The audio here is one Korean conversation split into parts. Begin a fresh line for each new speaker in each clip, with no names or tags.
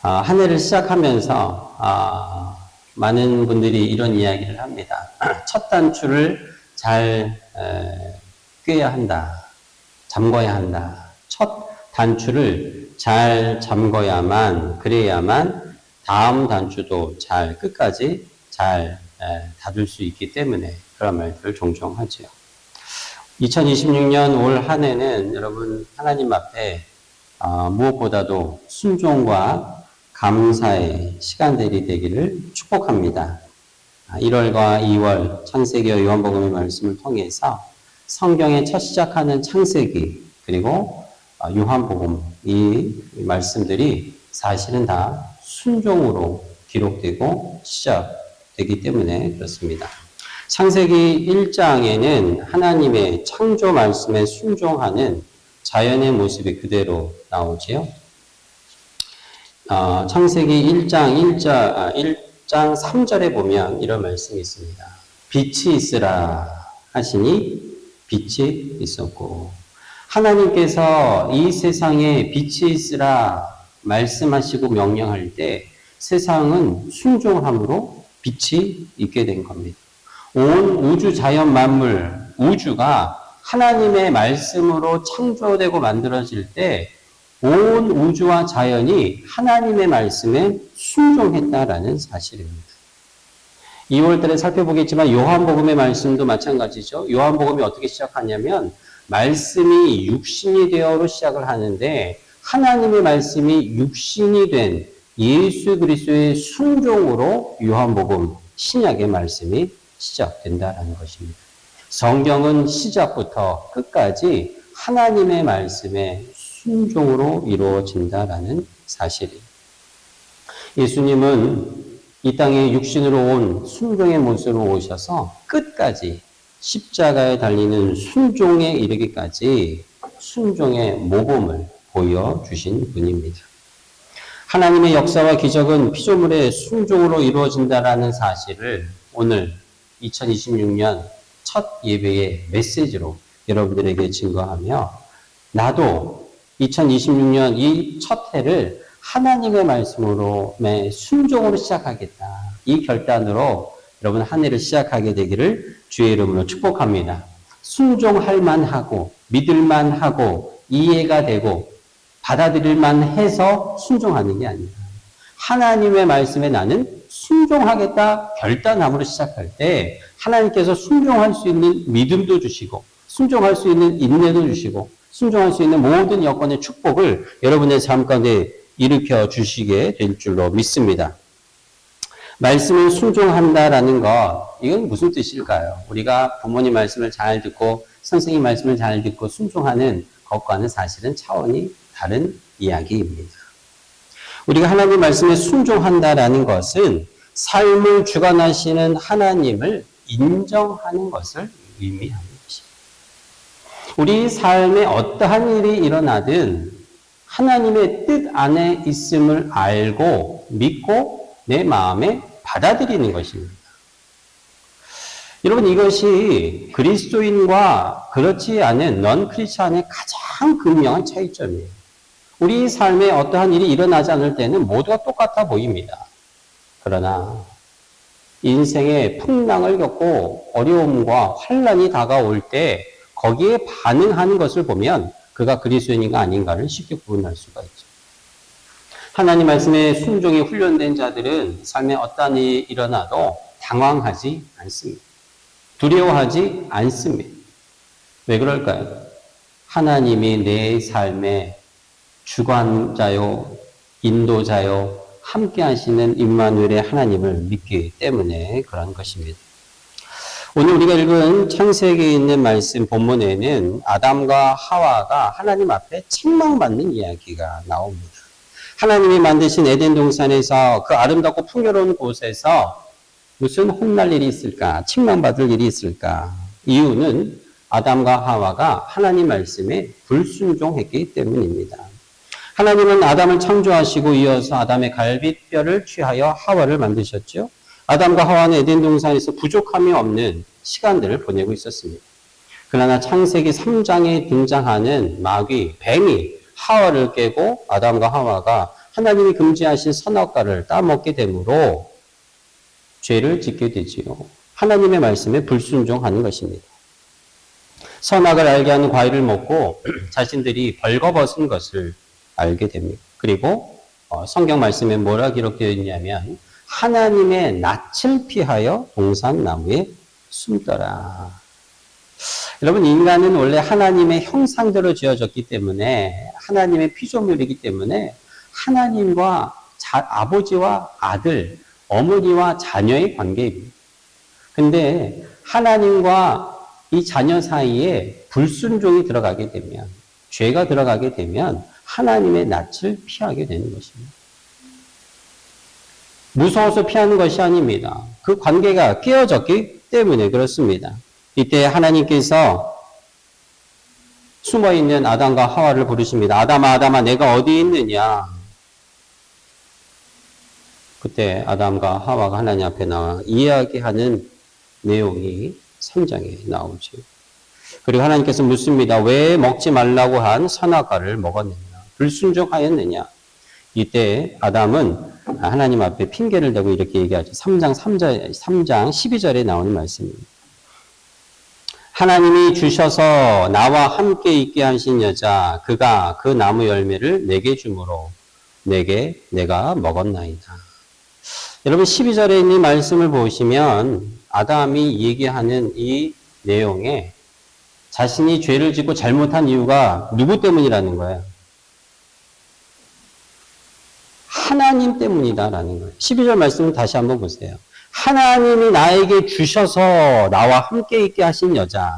한 해를 시작하면서 많은 분들이 이런 이야기를 합니다. 첫 단추를 잘 꿰야 한다. 잠궈야 한다. 첫 단추를 잘 잠궈야만, 그래야만 다음 단추도 잘 끝까지 잘 닫을 수 있기 때문에 그런 말들을 종종 하죠. 2026년 올 한 해는 여러분 하나님 앞에 무엇보다도 순종과 감사의 시간들이 되기를 축복합니다. 1월과 2월 창세기와 요한복음의 말씀을 통해서 성경의 첫 시작하는 창세기 그리고 요한복음 이 말씀들이 사실은 다 순종으로 기록되고 시작되기 때문에 그렇습니다. 창세기 1장에는 하나님의 창조 말씀에 순종하는 자연의 모습이 그대로 나오지요. 창세기 1장 3절에 보면 이런 말씀이 있습니다. 빛이 있으라 하시니 빛이 있었고, 하나님께서 이 세상에 빛이 있으라 말씀하시고 명령할 때 세상은 순종함으로 빛이 있게 된 겁니다. 온 우주 자연 만물, 우주가 하나님의 말씀으로 창조되고 만들어질 때 온 우주와 자연이 하나님의 말씀에 순종했다라는 사실입니다. 2월달에 살펴보겠지만 요한복음의 말씀도 마찬가지죠. 요한복음이 어떻게 시작하냐면 말씀이 육신이 되어로 시작을 하는데 하나님의 말씀이 육신이 된 예수 그리스도의 순종으로 요한복음 신약의 말씀이 시작된다라는 것입니다. 성경은 시작부터 끝까지 하나님의 말씀에 순종으로 이루어진다라는 사실입니다. 예수님은 이 땅에 육신으로 온 순종의 모습으로 오셔서 끝까지 십자가에 달리는 순종에 이르기까지 순종의 모범을 보여주신 분입니다. 하나님의 역사와 기적은 피조물의 순종으로 이루어진다라는 사실을 오늘 2026년 첫 예배의 메시지로 여러분들에게 증거하며 나도 2026년 이 첫 해를 하나님의 말씀으로 순종으로 시작하겠다. 이 결단으로 여러분 한 해를 시작하게 되기를 주의 이름으로 축복합니다. 순종할 만하고 믿을 만하고 이해가 되고 받아들일 만해서 순종하는 게 아니라 하나님의 말씀에 나는 순종하겠다 결단함으로 시작할 때 하나님께서 순종할 수 있는 믿음도 주시고 순종할 수 있는 인내도 주시고 순종할 수 있는 모든 여건의 축복을 여러분의 삶 가운데 일으켜 주시게 될 줄로 믿습니다. 말씀을 순종한다라는 것, 이건 무슨 뜻일까요? 우리가 부모님 말씀을 잘 듣고 선생님 말씀을 잘 듣고 순종하는 것과는 사실은 차원이 다른 이야기입니다. 우리가 하나님 말씀에 순종한다라는 것은 삶을 주관하시는 하나님을 인정하는 것을 의미합니다. 우리 삶에 어떠한 일이 일어나든 하나님의 뜻 안에 있음을 알고 믿고 내 마음에 받아들이는 것입니다. 여러분 이것이 그리스도인과 그렇지 않은 넌 크리스찬의 가장 극명한 차이점이에요. 우리 삶에 어떠한 일이 일어나지 않을 때는 모두가 똑같아 보입니다. 그러나 인생의 풍랑을 겪고 어려움과 환난이 다가올 때 거기에 반응하는 것을 보면 그가 그리스도인인가 아닌가를 쉽게 구분할 수가 있죠. 하나님 말씀에 순종이 훈련된 자들은 삶에 어떠한 일이 일어나도 당황하지 않습니다. 두려워하지 않습니다. 왜 그럴까요? 하나님이 내 삶의 주관자요, 인도자요, 함께 하시는 임마누엘의 하나님을 믿기 때문에 그런 것입니다. 오늘 우리가 읽은 창세기에 있는 말씀 본문에는 아담과 하와가 하나님 앞에 책망받는 이야기가 나옵니다. 하나님이 만드신 에덴 동산에서 그 아름답고 풍요로운 곳에서 무슨 혼날 일이 있을까? 책망받을 일이 있을까? 이유는 아담과 하와가 하나님 말씀에 불순종했기 때문입니다. 하나님은 아담을 창조하시고 이어서 아담의 갈빗뼈를 취하여 하와를 만드셨죠. 아담과 하와는 에덴 동산에서 부족함이 없는 시간들을 보내고 있었습니다. 그러나 창세기 3장에 등장하는 마귀, 뱀이 하와를 깨고 아담과 하와가 하나님이 금지하신 선악과를 따먹게 되므로 죄를 짓게 되지요. 하나님의 말씀에 불순종하는 것입니다. 선악을 알게 하는 과일을 먹고 자신들이 벌거벗은 것을 알게 됩니다. 그리고 성경 말씀에 뭐라 기록되어 있냐면 하나님의 낯을 피하여 동산나무에 숨더라. 여러분, 인간은 원래 하나님의 형상대로 지어졌기 때문에 하나님의 피조물이기 때문에 하나님과 아버지와 아들, 어머니와 자녀의 관계입니다. 근데 하나님과 이 자녀 사이에 불순종이 들어가게 되면, 죄가 들어가게 되면 하나님의 낯을 피하게 되는 것입니다. 무서워서 피하는 것이 아닙니다. 그 관계가 깨어졌기 때문에 그렇습니다. 이때 하나님께서 숨어있는 아담과 하와를 부르십니다. 아담아, 아담아, 내가 어디 있느냐? 그때 아담과 하와가 하나님 앞에 나와 이야기하는 내용이 3장에 나오죠. 그리고 하나님께서 묻습니다. 왜 먹지 말라고 한 선악과를 먹었느냐? 불순종하였느냐? 이때 아담은 하나님 앞에 핑계를 대고 이렇게 얘기하죠. 3장 12절에 나오는 말씀입니다. 하나님이 주셔서 나와 함께 있게 하신 여자, 그가 그 나무 열매를 내게 주므로 내가 먹었나이다. 여러분 12절에 있는 말씀을 보시면 아담이 얘기하는 이 내용에 자신이 죄를 짓고 잘못한 이유가 누구 때문이라는 거예요? 하나님 때문이다라는 거예요. 12절 말씀을 다시 한번 보세요. 하나님이 나에게 주셔서 나와 함께 있게 하신 여자.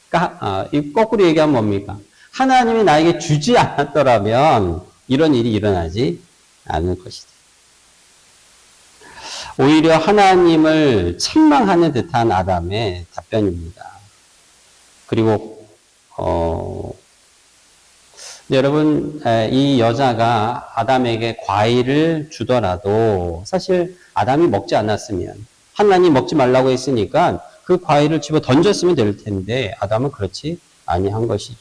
그러니까 거꾸로 얘기하면 뭡니까? 하나님이 나에게 주지 않았더라면 이런 일이 일어나지 않을 것이다. 오히려 하나님을 책망하는 듯한 아담의 답변입니다. 그리고 여러분, 이 여자가 아담에게 과일을 주더라도 사실 아담이 먹지 않았으면 하나님 먹지 말라고 했으니까 그 과일을 집어 던졌으면 될 텐데 아담은 그렇지 아니한 것이죠.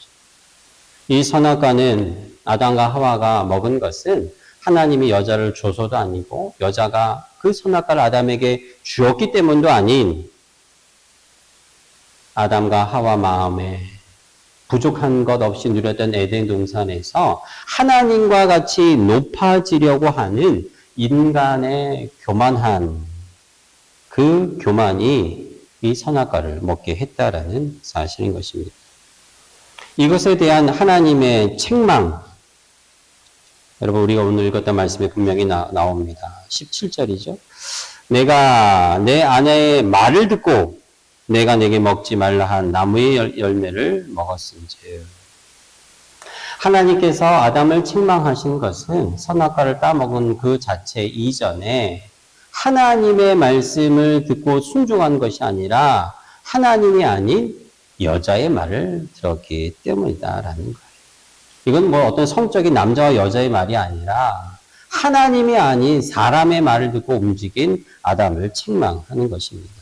이 선악과는 아담과 하와가 먹은 것은 하나님이 여자를 줘서도 아니고 여자가 그 선악과를 아담에게 주었기 때문도 아닌 아담과 하와 마음에 부족한 것 없이 누렸던 에덴 동산에서 하나님과 같이 높아지려고 하는 인간의 교만한 그 교만이 이 선악과를 먹게 했다라는 사실인 것입니다. 이것에 대한 하나님의 책망, 여러분 우리가 오늘 읽었던 말씀에 분명히 나옵니다. 17절이죠. 내가 내 아내의 말을 듣고 내가 내게 먹지 말라 한 나무의 열매를 먹었은즉. 하나님께서 아담을 책망하신 것은 선악과를 따먹은 그 자체 이전에 하나님의 말씀을 듣고 순종한 것이 아니라 하나님이 아닌 여자의 말을 들었기 때문이다라는 거예요. 이건 뭐 어떤 성적인 남자와 여자의 말이 아니라 하나님이 아닌 사람의 말을 듣고 움직인 아담을 책망하는 것입니다.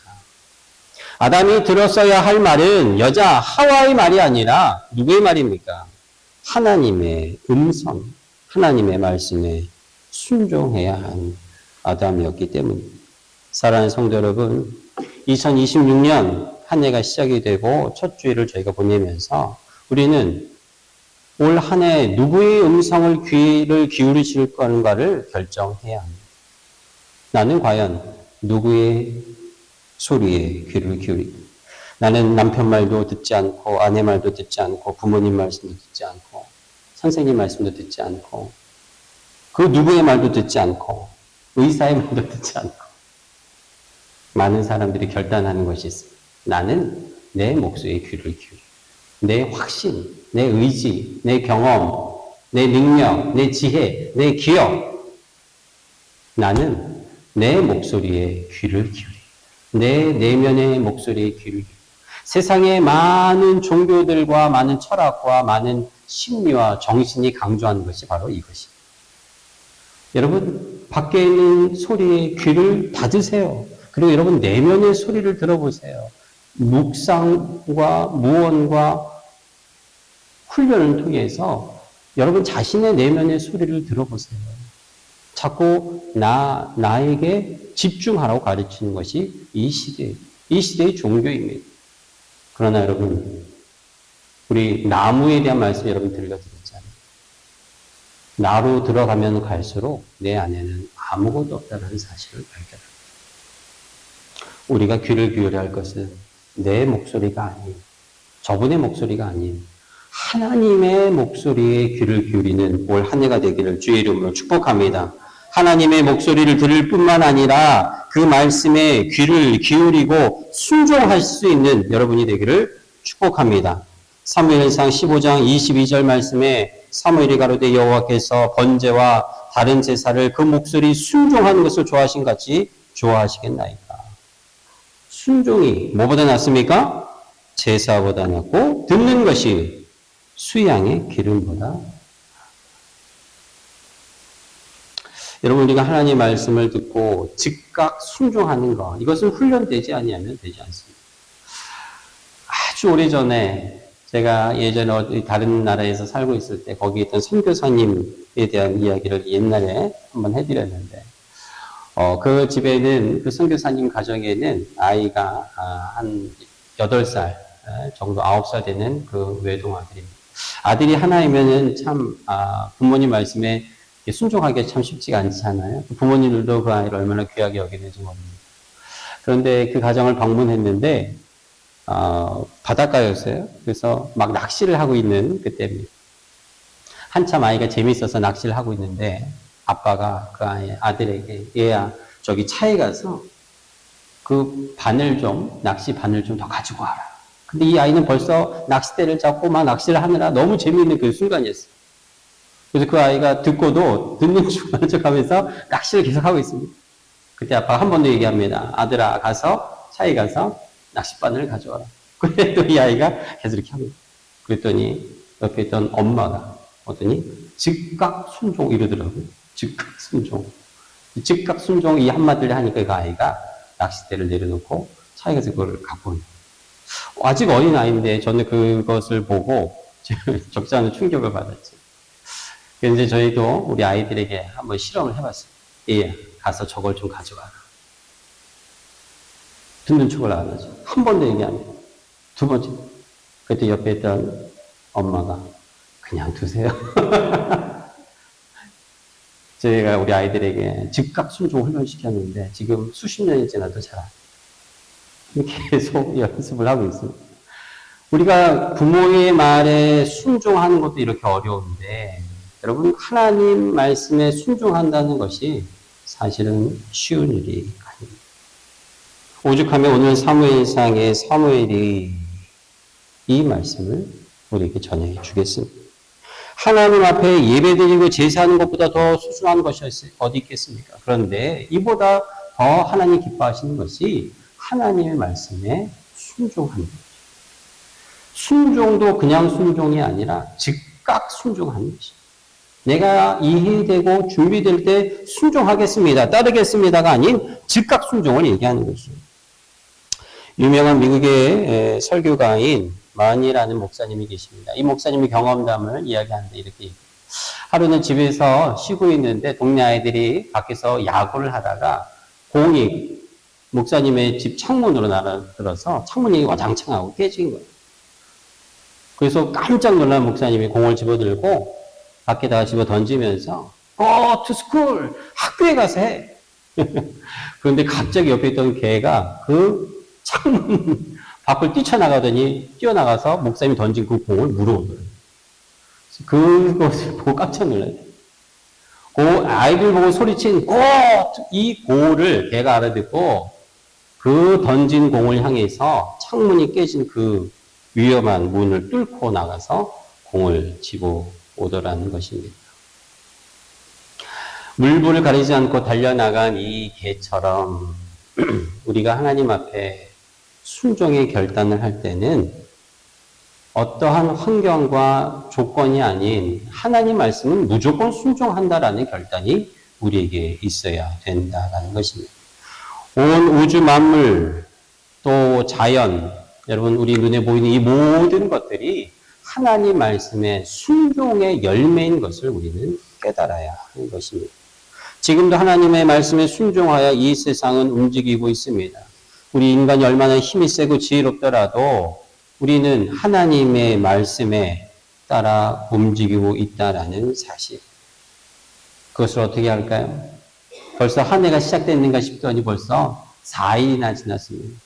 아담이 들었어야 할 말은 여자 하와의 말이 아니라 누구의 말입니까? 하나님의 음성, 하나님의 말씀에 순종해야 한 아담이었기 때문입니다. 사랑하는 성도 여러분, 2026년 한 해가 시작이 되고 첫 주일을 저희가 보내면서 우리는 올 한 해 누구의 음성을 귀를 기울이실 건가를 결정해야 합니다. 나는 과연 누구의 소리에 귀를 기울이고, 나는 남편 말도 듣지 않고 아내 말도 듣지 않고 부모님 말씀도 듣지 않고 선생님 말씀도 듣지 않고 그 누구의 말도 듣지 않고 의사의 말도 듣지 않고 많은 사람들이 결단하는 것이 있습니다. 나는 내 목소리에 귀를 기울이고 내 확신, 내 의지, 내 경험, 내 능력, 내 지혜, 내 기억, 나는 내 목소리에 귀를 기울이고 내 내면의 목소리에 귀를 기울이고 세상의 많은 종교들과 많은 철학과 많은 심리와 정신이 강조하는 것이 바로 이것입니다. 여러분, 밖에 있는 소리에 귀를 닫으세요. 그리고 여러분 내면의 소리를 들어보세요. 묵상과 무언과 훈련을 통해서 여러분 자신의 내면의 소리를 들어보세요. 자꾸 나에게 집중하라고 가르치는 것이 이 시대의 종교입니다. 그러나 여러분, 우리 나무에 대한 말씀 여러분 들려드렸잖아요. 나로 들어가면 갈수록 내 안에는 아무것도 없다는 사실을 발견합니다. 우리가 귀를 기울여야 할 것은 내 목소리가 아닌, 저분의 목소리가 아닌 하나님의 목소리에 귀를 기울이는 올 한 해가 되기를 주의 이름으로 축복합니다. 하나님의 목소리를 들을 뿐만 아니라 그 말씀에 귀를 기울이고 순종할 수 있는 여러분이 되기를 축복합니다. 사무엘상 15장 22절 말씀에 사무엘이 가로되 여호와께서 번제와 다른 제사를 그 목소리 순종하는 것을 좋아하신 같이 좋아하시겠나이까. 순종이 뭐보다 낫습니까? 제사보다 낫고 듣는 것이 수양의 기름보다. 여러분, 우리가 하나님의 말씀을 듣고 즉각 순종하는 것, 이것은 훈련되지 아니하면 되지 않습니다. 아주 오래전에 제가 예전에 다른 나라에서 살고 있을 때 거기 있던 선교사님에 대한 이야기를 옛날에 한번 해드렸는데, 그 집에는, 그 선교사님 가정에는 아이가 한 8살 정도, 9살 되는 그 외동아들입니다. 아들이 하나이면은 참 부모님 말씀에 순종하기가 참 쉽지가 않잖아요. 부모님들도 그 아이를 얼마나 귀하게 여기는지 모릅니다. 그런데 그 가정을 방문했는데 바닷가였어요. 그래서 막 낚시를 하고 있는 그때입니다. 한참 아이가 재밌어서 낚시를 하고 있는데 아빠가 그 아들에게 얘야 저기 차에 가서 그 낚시 바늘 좀 더 가지고 와라. 근데 이 아이는 벌써 낚싯대를 잡고 막 낚시를 하느라 너무 재미있는 그 순간이었어요. 그래서 그 아이가 듣고도 듣는 척 하면서 낚시를 계속하고 있습니다. 그때 아빠가 한 번 더 얘기합니다. 아들아, 차에 가서 낚싯바늘을 가져와라. 그래 또 이 아이가 계속 이렇게 하고 있어요. 그랬더니 옆에 있던 엄마가 즉각 순종 이러더라고요. 즉각 순종. 즉각 순종 이 한마디를 하니까 그 아이가 낚싯대를 내려놓고 차에 가서 그걸 갖고 온 거예요. 아직 어린 아이인데 저는 그것을 보고 적지 않은 충격을 받았죠. 그래서 이제 저희도 우리 아이들에게 한번 실험을 해봤어요. 예, 가서 저걸 좀 가져와라. 듣는 척을 안 하죠. 한 번 더 얘기합니다. 두 번째. 그때 옆에 있던 엄마가 그냥 두세요. 저희가 우리 아이들에게 즉각 순종 훈련시켰는데 지금 수십 년이 지나도 잘 안 돼요. 계속 연습을 하고 있습니다. 우리가 부모의 말에 순종하는 것도 이렇게 어려운데 여러분, 하나님 말씀에 순종한다는 것이 사실은 쉬운 일이 아닙니다. 오죽하면 오늘 사무엘상의 사무엘이 이 말씀을 우리에게 전해 주겠습니다. 하나님 앞에 예배드리고 제사하는 것보다 더 소중한 것이 어디 있겠습니까? 그런데 이보다 더 하나님 기뻐하시는 것이 하나님의 말씀에 순종하는 것. 순종도 그냥 순종이 아니라 즉각 순종하는 것입니다. 내가 이해되고 준비될 때 순종하겠습니다. 따르겠습니다가 아닌 즉각 순종을 얘기하는 것입니다. 유명한 미국의 설교가인 마니라는 목사님이 계십니다. 이 목사님이 경험담을 이야기하는데 이렇게 얘기해요. 하루는 집에서 쉬고 있는데 동네 아이들이 밖에서 야구를 하다가 공이 목사님의 집 창문으로 날아들어서 창문이 와장창하고 깨진 거예요. 그래서 깜짝 놀란 목사님이 공을 집어들고 밖에다가 집어 던지면서 Go to school! 학교에 가서 해! 그런데 갑자기 옆에 있던 개가 그 창문 밖을 뛰어나가서 목사님이 던진 그 공을 물어오더라고요. 그것을 보고 깜짝 놀랐어요. 그 아이들 보고 소리친 고! 이 고를 개가 알아듣고 그 던진 공을 향해서 창문이 깨진 그 위험한 문을 뚫고 나가서 공을 집어 오더라는 것입니다. 물불을 가리지 않고 달려나간 이 개처럼 우리가 하나님 앞에 순종의 결단을 할 때는 어떠한 환경과 조건이 아닌 하나님 말씀은 무조건 순종한다라는 결단이 우리에게 있어야 된다라는 것입니다. 온 우주 만물 또 자연, 여러분 우리 눈에 보이는 이 모든 것들이 하나님 말씀의 순종의 열매인 것을 우리는 깨달아야 하는 것입니다. 지금도 하나님의 말씀에 순종하여 이 세상은 움직이고 있습니다. 우리 인간이 얼마나 힘이 세고 지혜롭더라도 우리는 하나님의 말씀에 따라 움직이고 있다라는 사실. 그것을 어떻게 할까요? 벌써 한 해가 시작됐는가 싶더니 벌써 4일이나 지났습니다.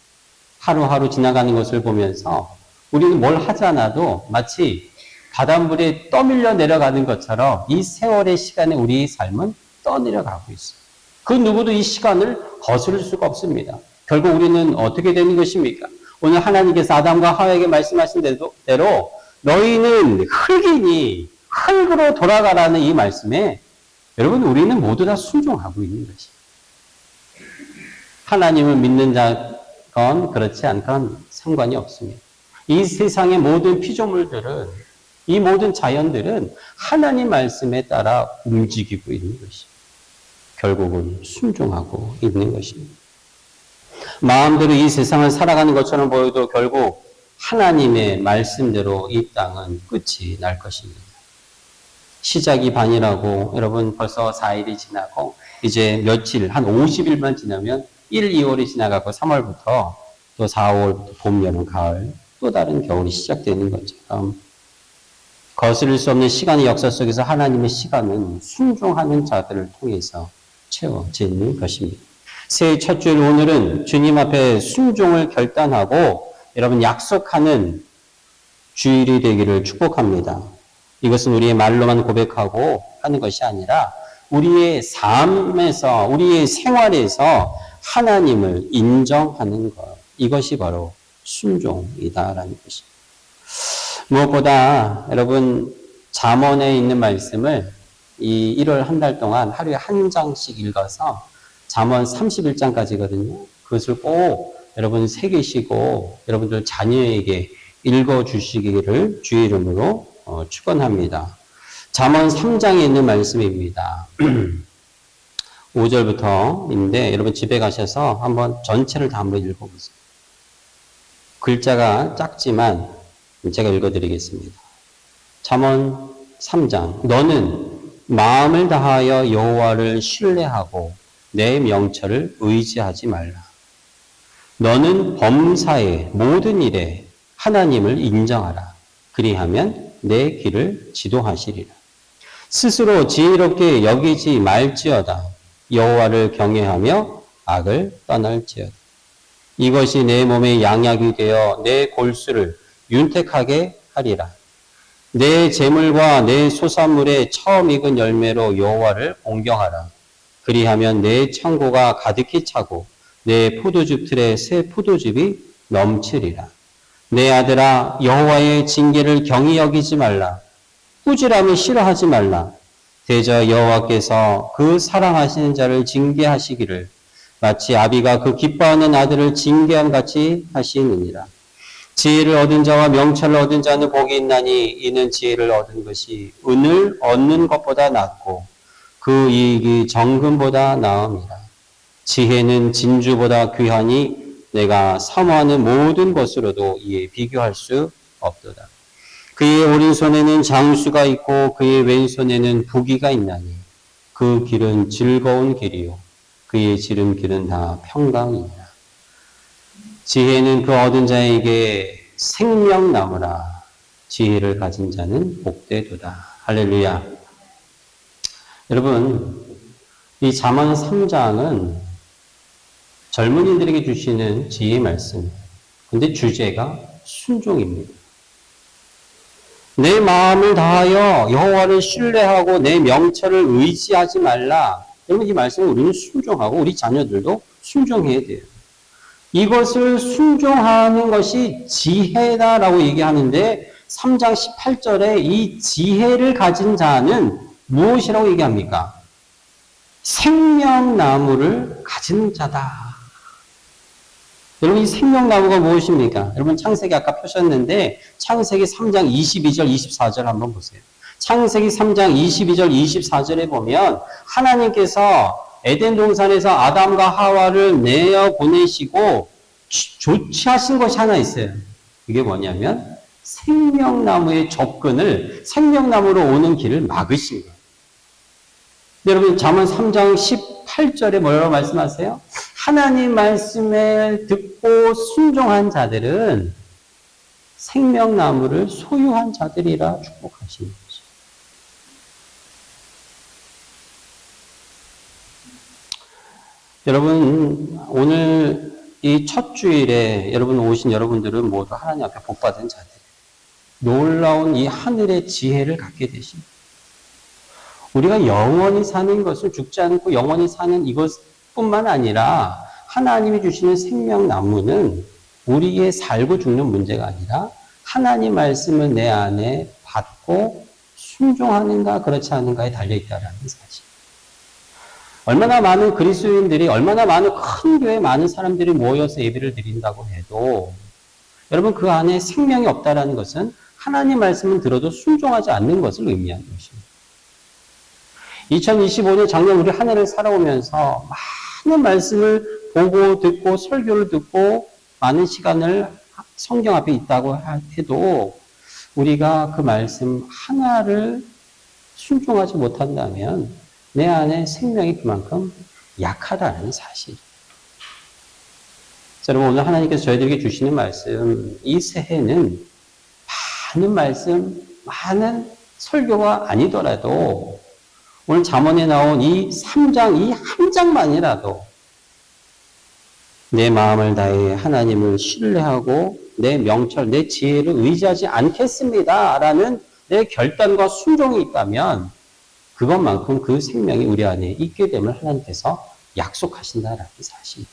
하루하루 지나가는 것을 보면서 우리는 뭘 하지 않아도 마치 바닷물에 떠밀려 내려가는 것처럼 이 세월의 시간에 우리의 삶은 떠내려가고 있어요. 그 누구도 이 시간을 거스를 수가 없습니다. 결국 우리는 어떻게 되는 것입니까? 오늘 하나님께서 아담과 하와에게 말씀하신 대로 너희는 흙이니 흙으로 돌아가라는 이 말씀에 여러분 우리는 모두 다 순종하고 있는 것이에요. 하나님을 믿는 자건 그렇지 않건 상관이 없습니다. 이 세상의 모든 피조물들은 이 모든 자연들은 하나님 말씀에 따라 움직이고 있는 것이에요. 결국은 순종하고 있는 것입니다. 마음대로 이 세상을 살아가는 것처럼 보여도 결국 하나님의 말씀대로 이 땅은 끝이 날 것입니다. 시작이 반이라고 여러분 벌써 4일이 지나고 이제 며칠 한 50일만 지나면 1, 2월이 지나가고 3월부터 또 4, 5월부터 봄, 여름, 가을 또 다른 겨울이 시작되는 것처럼 거스를 수 없는 시간의 역사 속에서 하나님의 시간은 순종하는 자들을 통해서 채워지는 것입니다. 새해 첫 주일 오늘은 주님 앞에 순종을 결단하고 여러분 약속하는 주일이 되기를 축복합니다. 이것은 우리의 말로만 고백하고 하는 것이 아니라 우리의 삶에서 우리의 생활에서 하나님을 인정하는 것. 이것이 바로 순종이다라는 것입니다. 무엇보다 여러분 잠언에 있는 말씀을 이 1월 한 달 동안 하루에 한 장씩 읽어서 잠언 31장까지거든요. 그것을 꼭 여러분 새기시고 여러분들 자녀에게 읽어주시기를 주의 이름으로 축원합니다. 잠언 3장에 있는 말씀입니다. 5절부터인데 여러분 집에 가셔서 한번 전체를 다 한번 읽어보세요. 글자가 작지만 제가 읽어드리겠습니다. 잠언 3장 너는 마음을 다하여 여호와를 신뢰하고 내 명철을 의지하지 말라. 너는 범사의 모든 일에 하나님을 인정하라. 그리하면 내 길을 지도하시리라. 스스로 지혜롭게 여기지 말지어다. 여호와를 경외하며 악을 떠날지어다. 이것이 내 몸의 양약이 되어 내 골수를 윤택하게 하리라. 내 재물과 내 소산물의 처음 익은 열매로 여호와를 공경하라. 그리하면 내 창고가 가득히 차고 내 포도즙 틀에 새 포도즙이 넘치리라. 내 아들아 여호와의 징계를 경히 여기지 말라. 꾸지람을 싫어하지 말라. 대저 여호와께서 그 사랑하시는 자를 징계하시기를 마치 아비가 그 기뻐하는 아들을 징계함 같이 하시느니라. 지혜를 얻은 자와 명철을 얻은 자는 복이 있나니 이는 지혜를 얻은 것이 은을 얻는 것보다 낫고 그 이익이 정금보다 나음이라. 지혜는 진주보다 귀하니 내가 사모하는 모든 것으로도 이에 비교할 수 없도다. 그의 오른손에는 장수가 있고 그의 왼손에는 부귀가 있나니 그 길은 즐거운 길이요 그의 지름길은 다 평강이니라. 지혜는 그 얻은 자에게 생명나무라. 지혜를 가진 자는 복되도다. 할렐루야. 여러분, 이 잠언 3장은 젊은이들에게 주시는 지혜의 말씀. 근데 주제가 순종입니다. 내 마음을 다하여 여호와를 신뢰하고 내 명철을 의지하지 말라. 여러분 이 말씀을 우리는 순종하고 우리 자녀들도 순종해야 돼요. 이것을 순종하는 것이 지혜다라고 얘기하는데 3장 18절에 이 지혜를 가진 자는 무엇이라고 얘기합니까? 생명나무를 가진 자다. 여러분 이 생명나무가 무엇입니까? 여러분 창세기 아까 펴셨는데 창세기 3장 22절 24절 한번 보세요. 창세기 3장 22절 24절에 보면 하나님께서 에덴 동산에서 아담과 하와를 내어 보내시고 조치하신 것이 하나 있어요. 그게 뭐냐면 생명나무의 접근을 생명나무로 오는 길을 막으신 거예요. 여러분 잠언 3장 18절에 뭐라고 말씀하세요? 하나님 말씀을 듣고 순종한 자들은 생명나무를 소유한 자들이라 축복하시는 거죠. 여러분 오늘 이 첫 주일에 여러분 오신 여러분들은 모두 하나님 앞에 복받은 자들, 놀라운 이 하늘의 지혜를 갖게 되십니다. 우리가 영원히 사는 것을 죽지 않고 영원히 사는 이것뿐만 아니라 하나님이 주시는 생명나무는 우리의 살고 죽는 문제가 아니라 하나님 말씀을 내 안에 받고 순종하는가 그렇지 않은가에 달려있다는 사실. 얼마나 많은 그리스도인들이, 얼마나 많은 큰 교회 많은 사람들이 모여서 예배를 드린다고 해도 여러분 그 안에 생명이 없다는 것은 하나님 말씀을 들어도 순종하지 않는 것을 의미하는 것입니다. 2025년 작년 우리 한 해를 살아오면서 많은 말씀을 보고 듣고 설교를 듣고 많은 시간을 성경 앞에 있다고 해도 우리가 그 말씀 하나를 순종하지 못한다면 내 안에 생명이 그만큼 약하다는 사실. 여러분 오늘 하나님께서 저희들에게 주시는 말씀, 이 새해는 많은 말씀, 많은 설교가 아니더라도 오늘 잠언에 나온 이 3장, 이 한 장만이라도 내 마음을 다해 하나님을 신뢰하고 내 명철, 내 지혜를 의지하지 않겠습니다 라는 내 결단과 순종이 있다면 그것만큼 그 생명이 우리 안에 있게 됨을 하나님께서 약속하신다라는 사실.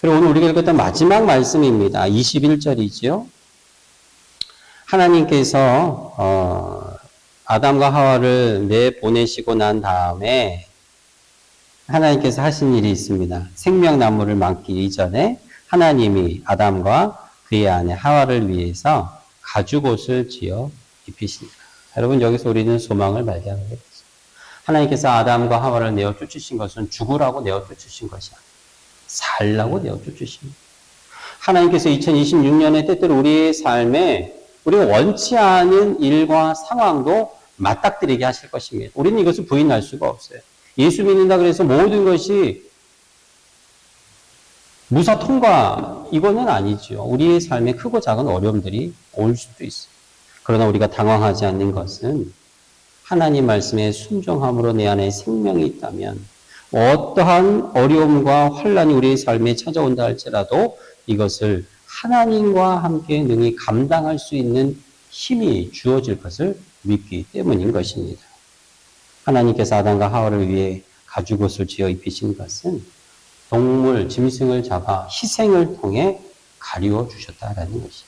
그리고 오늘 우리가 읽었던 마지막 말씀입니다. 21절이지요. 하나님께서 아담과 하와를 내보내시고 난 다음에 하나님께서 하신 일이 있습니다. 생명나무를 만기 이전에 하나님이 아담과 그의 아내 하와를 위해서 가죽옷을 지어 입히십니다. 여러분 여기서 우리는 소망을 발견하게 됐습니다. 하나님께서 아담과 하와를 내어 쫓으신 것은 죽으라고 내어 쫓으신 것이 아니라 살라고 내어 쫓으십니다. 하나님께서 2026년에 때때로 우리의 삶에 우리가 원치 않은 일과 상황도 맞닥뜨리게 하실 것입니다. 우리는 이것을 부인할 수가 없어요. 예수 믿는다 그래서 모든 것이 무사 통과 이거는 아니죠. 우리의 삶에 크고 작은 어려움들이 올 수도 있어요. 그러나 우리가 당황하지 않는 것은 하나님 말씀에 순종함으로 내 안에 생명이 있다면 어떠한 어려움과 환란이 우리의 삶에 찾아온다 할지라도 이것을 하나님과 함께 능히 감당할 수 있는 힘이 주어질 것을 믿기 때문인 것입니다. 하나님께서 아담과 하와를 위해 가죽옷을 지어 입히신 것은 동물, 짐승을 잡아 희생을 통해 가리워 주셨다라는 것입니다.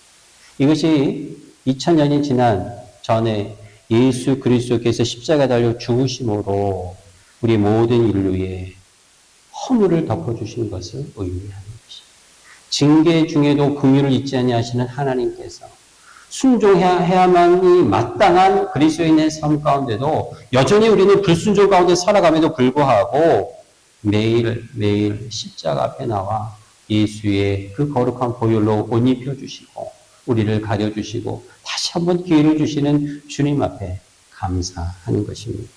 이것이 2000년이 지난 전에 예수 그리스도께서 십자가에 달려 죽으심으로 우리 모든 인류의 허물을 덮어주신 것을 의미하는 것입니다. 징계 중에도 긍휼을 잊지 아니하시는 하나님께서 순종해야만이 마땅한 그리스도인의 삶 가운데도 여전히 우리는 불순종 가운데 살아감에도 불구하고 매일매일 십자가 앞에 나와 예수의 그 거룩한 보혈로 옷 입혀주시고 우리를 가려주시고 다시 한번 기회를 주시는 주님 앞에 감사하는 것입니다.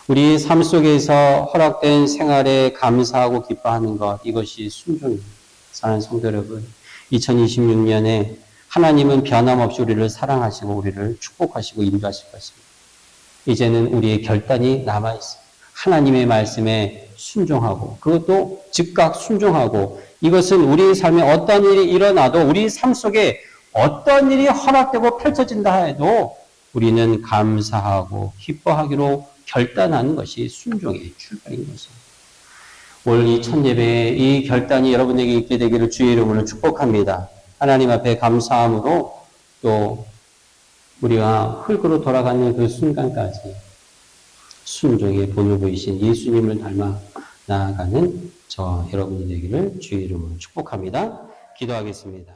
우리 삶 속에서 허락된 생활에 감사하고 기뻐하는 것, 이것이 순종입니다. 사랑하는 성도 여러분, 2026년에 하나님은 변함없이 우리를 사랑하시고 우리를 축복하시고 인도하실 것입니다. 이제는 우리의 결단이 남아있습니다. 하나님의 말씀에 순종하고 그것도 즉각 순종하고 이것은 우리의 삶에 어떤 일이 일어나도 우리 삶 속에 어떤 일이 허락되고 펼쳐진다 해도 우리는 감사하고 기뻐하기로 결단하는 것이 순종의 출발인 것입니다. 올 이 첫 예배에 이 결단이 여러분에게 있게 되기를 주의 이름으로 축복합니다. 하나님 앞에 감사함으로 또 우리가 흙으로 돌아가는 그 순간까지 순종의 본을 보이신 예수님을 닮아 나아가는 저 여러분이 되기를 주의 이름으로 축복합니다. 기도하겠습니다.